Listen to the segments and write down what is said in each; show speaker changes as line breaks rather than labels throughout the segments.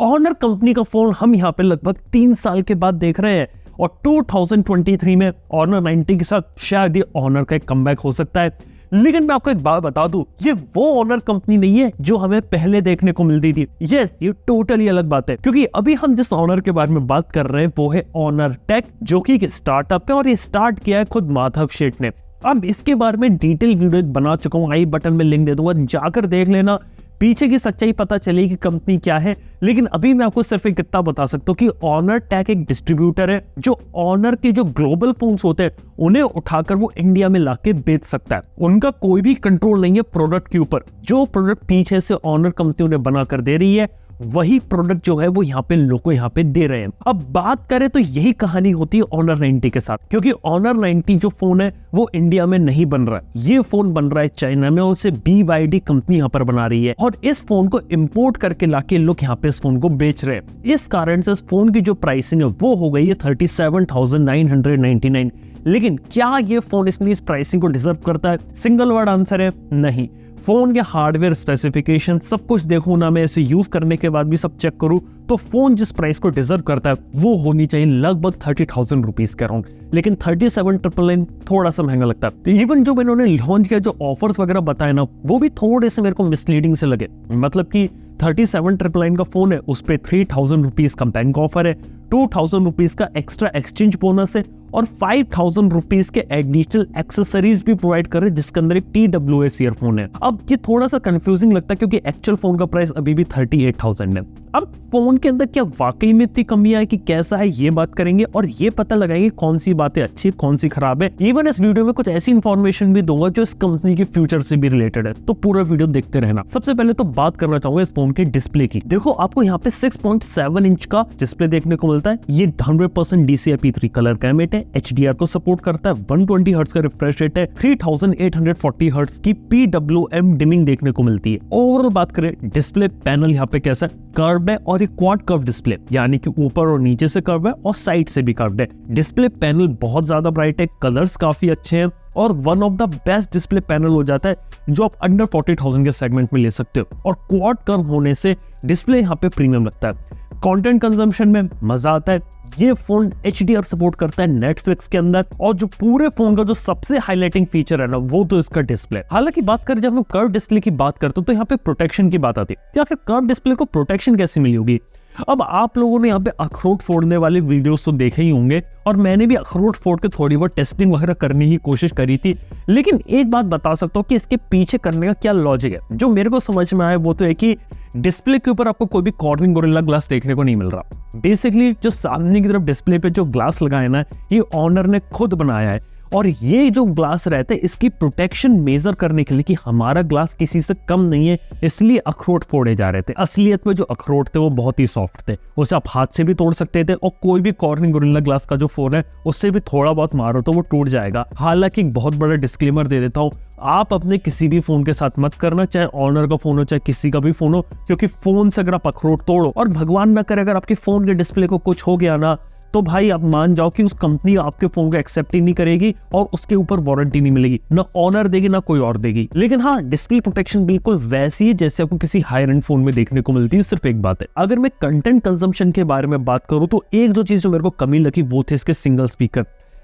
Honour company का phone हम यहाँ पे लगभग 3 साल के बाद देख रहे हैं और 2023 में ऑनर 90 के साथ शायद ये ऑनर का एक कमबैक हो सकता है। लेकिन मैं आपको एक बात बता दूं, ये वो ऑनर कंपनी नहीं है जो हमें पहले देखने को मिलती थी। यस, ये टोटली अलग बात है, क्योंकि अभी हम जिस ऑनर के बारे में बात कर रहे हैं वो है ऑनर टेक, जो कि एक स्टार्टअप है और ये स्टार्ट किया है खुद माधव सेठ ने। अब इसके बारे में डिटेल वीडियो बना चुका हूँ, आई बटन में लिंक दे दूंगा, जाकर देख लेना, पीछे की सच्चाई पता चलेगी कि कंपनी क्या है। लेकिन अभी मैं आपको सिर्फ एक कितना बता सकता हूँ कि ऑनर टेक एक डिस्ट्रीब्यूटर है जो ऑनर के जो ग्लोबल फोन्स होते हैं उन्हें उठाकर वो इंडिया में लाके बेच सकता है। उनका कोई भी कंट्रोल नहीं है प्रोडक्ट के ऊपर। जो प्रोडक्ट पीछे से ऑनर कंपनी उन्हें बना कर दे रही है वही प्रोडक्ट जो है वो यहाँ पे लोगों को यहाँ पे दे रहे हैं। अब बात करें तो यही कहानी होती है ऑनर 90 के साथ, क्योंकि ऑनर 90 जो फोन है वो इंडिया में नहीं बन रहा है। ये फोन बन रहा है चाइना में और उसे BYD कंपनी यहाँ पर बना रही है और इस फोन को इंपोर्ट करके लाके लोग यहाँ पे इस फोन को बेच रहे हैं। इस कारण से इस फोन की जो प्राइसिंग है वो हो गई है 37,999। लेकिन क्या ये फोन इस प्राइसिंग को डिजर्व करता है? सिंगल वर्ड आंसर है नहीं। फोन के हार्डवेयर स्पेसिफिकेशन सब कुछ देखूं ना, मैं इसे यूज करने के बाद भी सब चेक करूं, तो फोन जिस प्राइस को डिजर्व करता है वो होनी चाहिए लगभग 30,000 रुपीज के अराउंड। लेकिन 37,999 थोड़ा सा महंगा लगता है। इवन जो इन्होंने लॉन्च किया, जो ऑफर्स वगैरह बताए ना, वो भी थोड़े से मेरे को मिसलीडिंग से लगे। मतलब कि 37,999 का फोन है, उस पे 3,000 रुपीज का बैंक ऑफर है, 2,000 रुपीज का एक्स्ट्रा एक्सचेंज बोनस है और 5,000 रुपीज के एडिशनल एक्सेसरीज भी प्रोवाइड कर रहे हैं, जिसके अंदर एक TWS ईयरफोन है। अब ये थोड़ा सा कंफ्यूजिंग लगता है क्योंकि एक्चुअल फोन का प्राइस अभी भी 38,000 है। अब फोन के अंदर क्या वाकई में इतनी कमी है कि कैसा है, ये बात करेंगे और ये पता लगाएंगे कौन सी बातें अच्छी कौन सी खराब है। इवन इस वीडियो में कुछ ऐसी इंफॉर्मेशन भी दूंगा जो इस कंपनी के फ्यूचर से भी रिलेटेड है, तो पूरा वीडियो देखते रहना। सबसे पहले तो बात करना चाहूंगा इस फोन के डिस्प्ले की। देखो, आपको यहाँ पे 6.7 इंच का डिस्प्ले देखने को मिलता है। ये 100% DCI-P3 कलर कैमेट है, HDR को सपोर्ट करता है, 120 हर्ट्ज का रिफ्रेश रेट है, 3840 हर्ट्ज की PWM डिमिंग देखने को मिलती है। ओवरऑल बात करें डिस्प्ले पैनल यहाँ पे कैसा कर्व है और एक क्वाड कर्व डिस्प्ले, यानी कि ऊपर और नीचे से कर्व है और साइड से भी कर्व है। डिस्प्ले पैनल बहुत ज्यादा ब्राइट है, कलर्स काफी अच्छे हैं और one of the best display panel हो जाता है जो आप अंडर 40,000 के सेगमेंट में ले सकते हो। और क्वाड कर्व होने से डिस्प्ले यहाँ पे प्रीमियम लगता है। कंटेंट कंजम्पशन में मजा आता है। ये फोन HDR सपोर्ट करता है नेटफ्लिक्स के अंदर और जो पूरे फोन का जो सबसे हाईलाइटिंग फीचर है ना वो तो इसका डिस्प्ले। हालांकि बात करें जब हम कर्व डिस्प्ले की बात करते हो तो यहाँ पे प्रोटेक्शन की बात आती है। तो आखिर कर्व डिस्प्ले को प्रोटेक्शन कैसे मिली होगी? अब आप लोगों ने यहाँ पे अखरोट फोड़ने वाले वीडियोस तो देखे ही होंगे और मैंने भी अखरोट फोड़ के थोड़ी बहुत टेस्टिंग वगैरह करने की कोशिश करी थी। लेकिन एक बात बता सकता हूँ कि इसके पीछे करने का क्या लॉजिक है। जो मेरे को समझ में आया वो तो है कि डिस्प्ले के ऊपर आपको कोई भी कॉर्निंग गोरिल्ला ग्लास देखने को नहीं मिल रहा। बेसिकली जो सामने की तरफ डिस्प्ले पे जो ग्लास लगाया ना, ये ऑनर ने खुद बनाया है और ये जो ग्लास रहता है इसकी प्रोटेक्शन मेजर करने के लिए कि हमारा ग्लास किसी से कम नहीं है, इसलिए अखरोट फोड़े जा रहे थे। असलियत में जो अखरोट थे वो बहुत ही सॉफ्ट थे, उसे आप हाथ से भी तोड़ सकते थे और कोई भी कॉर्निंग गोरिल्ला ग्लास का जो फोन है उससे भी थोड़ा बहुत मारो तो वो टूट जाएगा। हालांकि एक बहुत बड़ा डिस्क्लेमर दे देता हूँ, आप अपने किसी भी फोन के साथ मत करना, चाहे ऑनर का फोन हो चाहे किसी का भी फोन हो, क्योंकि फोन से अगर आप अखरोट तोड़ो और भगवान ना करे अगर आपके फोन के डिस्प्ले को कुछ हो गया ना, तो भाई आप मान जाओ कि उस कंपनी आपके फोन को एक्सेप्ट ही नहीं करेगी और उसके ऊपर वारंटी नहीं मिलेगी, ना ऑनर देगी ना कोई और देगी। लेकिन हाँ, डिस्प्ले प्रोटेक्शन बिल्कुल वैसी है जैसे आपको किसी हायर एंड फोन में देखने को मिलती है। सिर्फ एक बात है, अगर मैं कंटेंट कंजम्पशन के बारे में बात करूं तो एक दो चीज जो मेरे को कमी लगी वो थे इसके सिंगल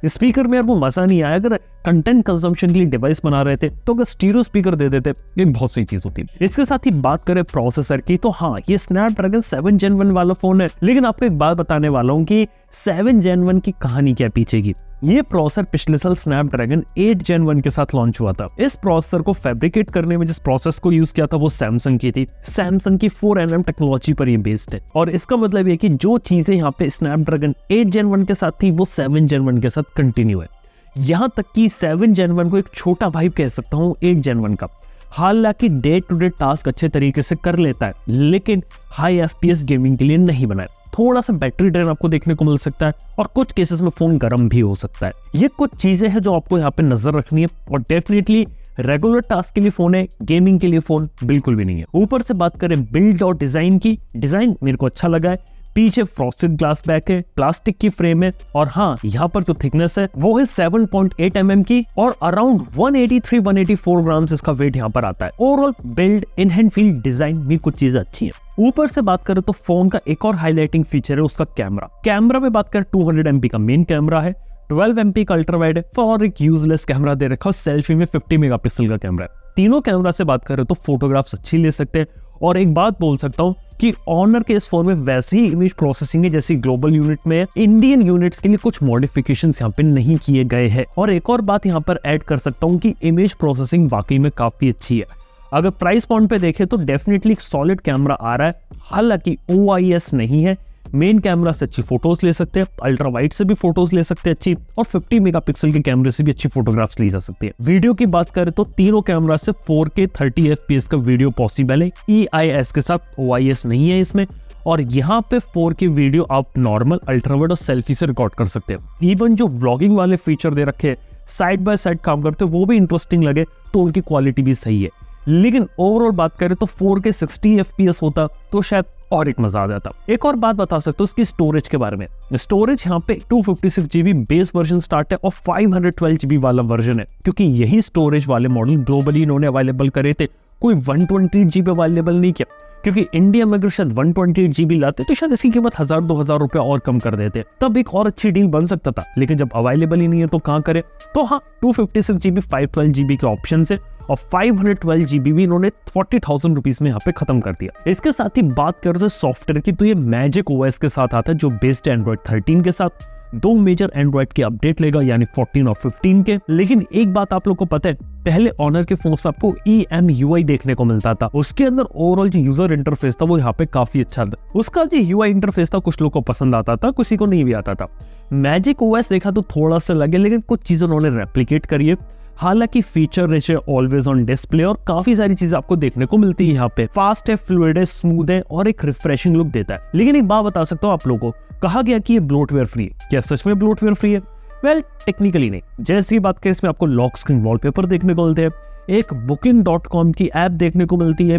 स्पीकर में यार वो मजा नहीं आया। अगर कंटेंट कंजम्पशन के लिए डिवाइस बना रहे थे तो अगर स्टीरियो स्पीकर दे देते ये बहुत सही चीज होती। इसके साथ ही बात करें प्रोसेसर की तो हाँ, ये स्नैपड्रैगन 7 Gen 1 वाला फोन है। लेकिन आपको एक बात बताने वाला हूँ कि 7 Gen 1 की कहानी क्या पीछे की। ये प्रोसेसर पिछले साल स्नैपड्रैगन 8 Gen 1 के साथ लॉन्च हुआ था। इस प्रोसेसर को फैब्रिकेट करने में जिस प्रोसेस को यूज किया था वो सैमसंग की थी। सैमसंग की 4nm टेक्नोलॉजी पर ये बेस्ड है और इसका मतलब ये कि जो चीजें यहाँ पे स्नैपड्रैगन 8 Gen 1 के साथ थी वो 7 Gen 1 के साथ कंटिन्यू है। यहाँ तक कि 7 Gen 1 को एक छोटा भाई कह सकता हूँ 8 Gen 1 का। हालांकि डे टू डे टास्क अच्छे तरीके से कर लेता है, लेकिन हाई FPS गेमिंग के लिए नहीं बना है। थोड़ा सा बैटरी ड्रेन आपको देखने को मिल सकता है और कुछ केसेस में फोन गर्म भी हो सकता है। ये कुछ चीजें हैं जो आपको यहाँ पे नजर रखनी है और डेफिनेटली रेगुलर टास्क के लिए फोन है, गेमिंग के लिए फोन बिल्कुल भी नहीं है। ऊपर से बात करें बिल्ड और डिजाइन की, डिजाइन मेरे को अच्छा लगा है। पीछे फ्रॉस्टेड ग्लास बैक है, प्लास्टिक की फ्रेम है और हाँ यहाँ पर जो थिकनेस है वो है 7.8 mm की और अराउंड 183-184 ग्राम्स इसका वेट यहाँ पर आता है। Overall build, in hand feel, design भी कुछ चीजें अच्छी है। ऊपर से बात करें तो फोन का एक और हाईलाइटिंग फीचर है उसका कैमरा में बात करें 200 MP का मेन कैमरा है, 12 MP का अल्ट्रा वाइड है और एक यूजलेस कैमरा दे रखा है सेल्फी में 50 मेगापिक्सल का कैमरा है। तीनों कैमरा से बात करें तो फोटोग्राफ्स अच्छी ले सकते हैं और एक बात बोल सकता हूँ कि ऑनर के इस फोन में वैसे ही इमेज प्रोसेसिंग है जैसी ग्लोबल यूनिट में है। इंडियन यूनिट्स के लिए कुछ मॉडिफिकेशंस यहाँ पे नहीं किए गए हैं। और एक और बात यहाँ पर ऐड कर सकता हूँ कि इमेज प्रोसेसिंग वाकई में काफी अच्छी है। अगर प्राइस पॉइंट पे देखें तो डेफिनेटली एक सॉलिड कैमरा आ रहा है, हालांकि OIS नहीं है। मेन कैमरा से अच्छी फोटोज ले सकते हैं, अल्ट्रा वाइड से भी फोटोज ले सकते हैं अच्छी, और 50 मेगापिक्सल के कैमरे से भी अच्छी फोटोग्राफ्स ली जा सकती है। वीडियो की बात करें तो तीनों कैमरा से 4K 30 FPS का वीडियो पॉसिबल है, EIS के साथ, OIS नहीं है इसमें। और यहाँ पे 4K वीडियो आप नॉर्मल, अल्ट्रा वाइड और सेल्फी से रिकॉर्ड कर सकते हैं। इवन जो व्लॉगिंग वाले फीचर दे रखे हैं, साइड बाय साइड काम करते हैं, वो भी इंटरेस्टिंग लगे तो उनकी क्वालिटी भी सही है। लेकिन ओवरऑल बात करें तो 4K 60 FPS होता तो शायद और एक मजा आ जाता। एक और बात बता सकते हो इसकी स्टोरेज के बारे में। स्टोरेज यहाँ पे 256 GB बेस वर्जन स्टार्ट है और 512 GB वाला वर्जन है, क्योंकि यही स्टोरेज वाले मॉडल ग्लोबली इन्होंने अवेलेबल करे थे, कोई 128 GB अवेलेबल नहीं किया। क्योंकि इंडिया में अगर शायद 128 GB लाते तो शायद इसकी कीमत 1000-2000 रुपया और कम कर देते, तब एक और अच्छी डील बन सकता था। लेकिन जब अवेलेबल ही नहीं है तो कहाँ करे। तो हाँ, 256 GB 512 GB के ऑप्शन है और 512 GB भी इन्होंने 40,000 रुपीज में यहाँ पे खत्म कर दिया। इसके साथ ही बात करते हैं सॉफ्टवेयर की, तो ये मैजिक OS के साथ आता है जो बेस्ड एंड्रॉइड 13 के साथ। 2 मेजर एंड्रॉइड के अपडेट लेगा, यानी 14 और 15 के। लेकिन एक बात आप लोग को पता है, पहले ऑनर के फोन्स में आपको EMUI देखने को मिलता था। उसके अंदर ओवरऑल जो यूजर इंटरफेस था वो यहाँ पे काफी अच्छा था। उसका जो UI इंटरफेस था कुछ लोगों को पसंद आता था, किसी को नहीं भी आता था। मैजिक OS देखा तो थोड़ा सा लगे, लेकिन कुछ चीजें उन्होंने रेप्लिकेट करी है। हालांकि फीचर रिच है, ऑलवेज ऑन डिस्प्ले और काफी सारी चीजें आपको देखने को मिलती है यहाँ पे। फास्ट है, फ्लूइड है, स्मूथ है और एक रिफ्रेशिंग लुक देता है। लेकिन एक बात बता सकता हूँ आप लोगों को, कहा गया कि ये ब्लोटवेयर फ्री है। क्या सच में ब्लोटवेयर फ्री है? वेल, टेक्निकली नहीं। जैसी बात करें, इसमें आपको लॉक स्क्रीन वॉलपेपर देखने को मिलते हैं, एक Booking.com की ऐप देखने को मिलती है,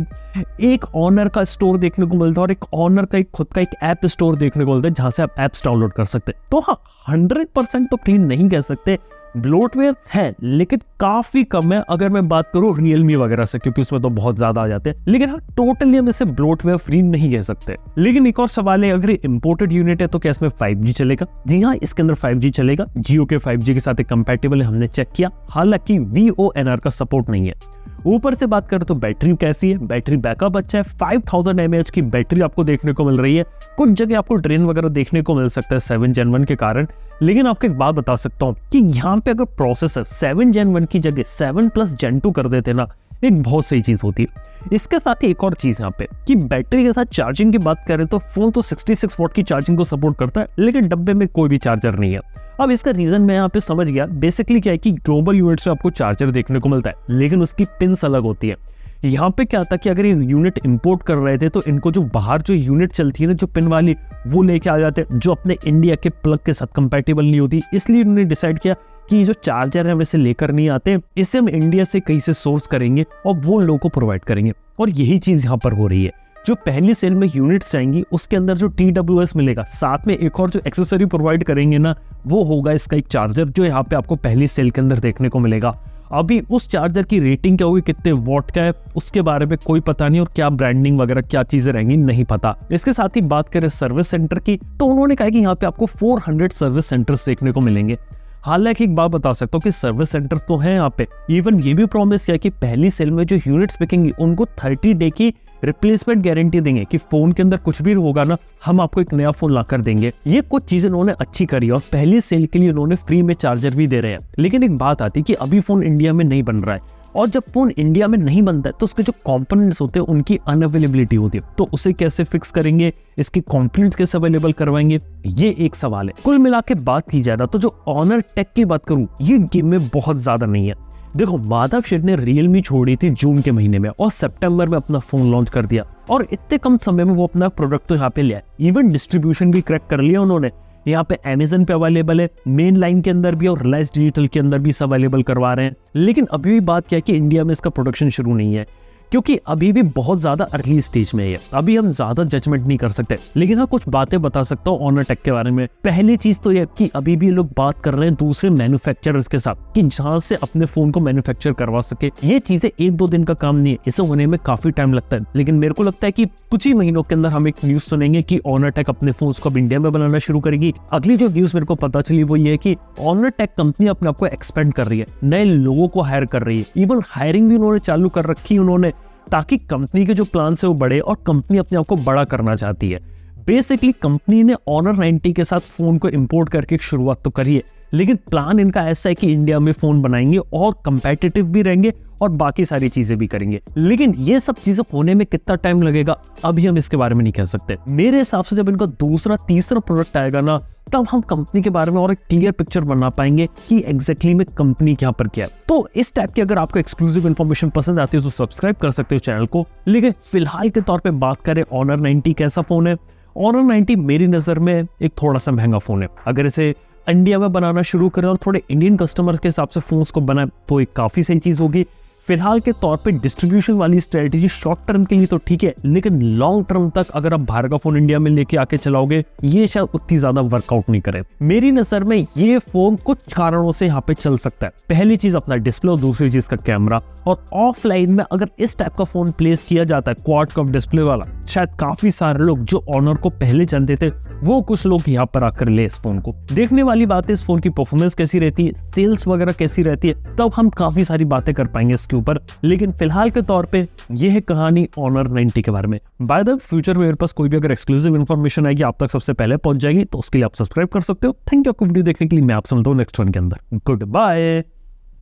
एक ऑनर का स्टोर देखने को मिलता है और एक ऑनर का एक खुद का एक ऐप स्टोर देखने को मिलता है जहां से आप ऐप्स डाउनलोड कर सकते हैं। तो हाँ, 100% तो क्लीन नहीं कह सकते, ब्लोटवेयर है, लेकिन काफी कम है अगर मैं बात करूं Realme वगैरह से, क्योंकि उसमें तो बहुत ज्यादा आ जाते हैं। लेकिन हाँ, टोटली हम इसे ब्लोटवेयर फ्री नहीं कह सकते। लेकिन एक और सवाल है, अगर ये इंपोर्टेड यूनिट है तो क्या इसमें 5G चलेगा? जी हाँ, इसके अंदर 5G चलेगा। जियो के 5G के साथ कंपैटिबल है, हमने चेक किया। हालांकि VONR का सपोर्ट नहीं है। ऊपर से बात करें तो बैटरी कैसी है, बैटरी बैकअप अच्छा है। 5000 mAh की बैटरी आपको देखने को मिल रही है। कुछ जगह आपको ड्रेन वगैरह देखने को मिल सकता है 7 Gen 1 के कारण। लेकिन आपको एक बात बता सकता हूँ कि यहाँ पे अगर प्रोसेसर 7 Gen 1 की जगह 7+ Gen 2 कर देते ना, एक बहुत सही चीज होती है। इसके साथ ही एक और चीज यहाँ पे कि बैटरी के साथ चार्जिंग की बात करें तो फोन तो 66 वॉट की चार्जिंग को सपोर्ट करता है, लेकिन डब्बे में कोई भी चार्जर नहीं है। अब इसका रीजन मैं यहाँ पे समझ गया। बेसिकली क्या है कि ग्लोबल यूनिट्स में आपको चार्जर देखने को मिलता है, लेकिन उसकी पिन्स अलग होती है। यहाँ पे क्या था कि अगर ये यूनिट इंपोर्ट कर रहे थे तो इनको जो बाहर जो यूनिट चलती है ना, जो पिन वाली, वो लेके आ जाते, जो अपने इंडिया के प्लग के साथ कंपैटिबल नहीं होती। इसलिए उन्होंने डिसाइड किया कि जो चार्जर है वैसे लेकर नहीं आते, इसे हम इंडिया से कहीं से सोर्स करेंगे और वो लोगों को प्रोवाइड करेंगे। और यही चीज यहाँ पर हो रही है। जो पहली सेल में यूनिट्स आएंगी उसके अंदर जो TWS मिलेगा, साथ में एक और जो एक्सेसरी प्रोवाइड करेंगे ना, वो होगा इसका एक चार्जर, जो यहाँ पे आपको पहली सेल के अंदर देखने को मिलेगा। अभी उस चार्जर की रेटिंग क्या होगी, कितने वॉट का है, उसके बारे में कोई पता नहीं, और क्या ब्रांडिंग वगैरह क्या चीजें रहेंगी नहीं पता। इसके साथ ही बात करें सर्विस सेंटर की, तो उन्होंने कहा कि यहाँ पे आपको 400 सर्विस सेंटर्स देखने को मिलेंगे। हालांकि एक बात बता सकता हूँ कि सर्विस सेंटर तो है यहाँ पे। इवन ये भी प्रॉमिस किया कि पहली सेल में जो यूनिट्स बिकेंगी उनको 30 डे की रिप्लेसमेंट गारंटी देंगे कि फोन के अंदर कुछ भी होगा ना, हम आपको एक नया फोन लाकर देंगे। ये कुछ चीजें उन्होंने अच्छी करी और पहली सेल के लिए उन्होंने फ्री में चार्जर भी दे रहे हैं। लेकिन एक बात आती है कि अभी फोन इंडिया में नहीं बन रहा है, और जब फोन इंडिया में नहीं बनता है तो उसके जो कंपोनेंट्स होते हैं उनकी अनअवेलेबिलिटी होती है, तो उसे कैसे फिक्स करेंगे, इसके कंपोनेंट्स कैसे अवेलेबल करवाएंगे, ये एक सवाल है। कुल मिला के बात की जाए तो जो ऑनर टेक की बात करूं, ये गेम में बहुत ज्यादा नहीं है। देखो, माधव शेठ ने Realme छोड़ी थी जून के महीने में और सितंबर में अपना फोन लॉन्च कर दिया, और इतने कम समय में वो अपना प्रोडक्ट तो यहाँ पे लिया। इवन डिस्ट्रीब्यूशन भी क्रैक कर लिया उन्होंने। यहाँ पे Amazon पे अवेलेबल है, मेन लाइन के अंदर भी और रिलायंस डिजिटल के अंदर भी अवेलेबल करवा रहे हैं। लेकिन अभी भी बात क्या है कि इंडिया में इसका प्रोडक्शन शुरू नहीं है। क्योंकि अभी भी बहुत ज्यादा अर्ली स्टेज में है, अभी हम ज्यादा जजमेंट नहीं कर सकते। लेकिन हाँ, कुछ बातें बता सकता हूँ ऑनर टेक के बारे में। पहली चीज तो ये कि अभी भी लोग बात कर रहे हैं दूसरे मैन्युफैक्चरर्स के साथ कि जहां से अपने फोन को मैन्युफैक्चर करवा सके। ये चीजें 1-2 दिन का काम नहीं है, इसे होने में काफी टाइम लगता है। लेकिन मेरे को लगता है कि कुछ ही महीनों के अंदर हम एक न्यूज सुनेंगे कि ऑनर टेक अपने फोन्स को अब इंडिया में बनाना शुरू करेगी। अगली जो न्यूज मेरे को पता चली वो ये है कि ऑनर टेक कंपनी अपने आप को एक्सपेंड कर रही है, नए लोगों को हायर कर रही है। इवन हायरिंग भी उन्होंने चालू कर रखी है उन्होंने, ताकि कंपनी के जो प्लान है वो बढ़े, और कंपनी अपने आप को बड़ा करना चाहती है। बेसिकली कंपनी ने ऑनर 90 के साथ फोन को इंपोर्ट करके एक शुरुआत तो करी है, लेकिन प्लान इनका ऐसा है कि इंडिया में फोन बनाएंगे और कंपेटिटिव भी रहेंगे और बाकी सारी चीजें भी करेंगे। लेकिन ये सब चीजें होने में कितना टाइम लगेगा अभी हम इसके बारे में नहीं कह सकते। मेरे हिसाब से जब इनका दूसरा तीसरा प्रोडक्ट आएगा ना, तब हम कंपनी के बारे में और एक क्लियर पिक्चर बना पाएंगे कि एग्जैक्टली में कंपनी क्या पर क्या है। तो इस टाइप की अगर आपको एक्सक्लूसिव इन्फॉर्मेशन पसंद आती है तो सब्सक्राइब कर सकते हो चैनल को। लेकिन फिलहाल के तौर पे बात करें ऑनर 90 कैसा फोन है। ऑनर 90 मेरी नजर में एक थोड़ा सा महंगा फोन है। अगर इसे इंडिया में बनाना शुरू करें और थोड़े इंडियन कस्टमर्स के हिसाब से फोन्स को बनाए तो एक काफी सही चीज होगी। फिलहाल के तौर पे डिस्ट्रीब्यूशन वाली स्ट्रेटेजी शॉर्ट टर्म के लिए तो ठीक है, लेकिन लॉन्ग टर्म तक अगर आप बाहर का फोन इंडिया में लेके आके चलाओगे ये शायद उतनी ज्यादा वर्कआउट नहीं करे। मेरी नजर में ये फोन कुछ कारणों से यहाँ पे चल सकता है। पहली चीज अपना डिस्प्ले और दूसरी चीज का कैमरा। और ऑफलाइन में अगर इस टाइप का फोन प्लेस किया जाता है क्वाड कर्व डिस्प्ले वाला, शायद काफी सारे लोग जो ऑनर को पहले जानते थे वो कुछ लोग यहाँ पर आकर ले इस फोन को। देखने वाली बात है इस फोन की परफॉर्मेंस कैसी रहती है, सेल्स वगैरह कैसी रहती है, तब हम काफी सारी बातें कर पाएंगे इसके ऊपर। लेकिन फिलहाल के तौर पे ये है कहानी ऑनर 90 के बारे में। बाय द फ्यूचर में मेरे पास कोई भी अगर एक्सक्लूसिव इन्फॉर्मेशन आएगी आप तक सबसे पहले पहुंच जाएगी, तो उसके लिए आप सब्सक्राइब कर सकते हो। थैंक यू आपको वीडियो देखने के लिए। मैं आपसे मिलता हूं नेक्स्ट वन के अंदर। Good bye.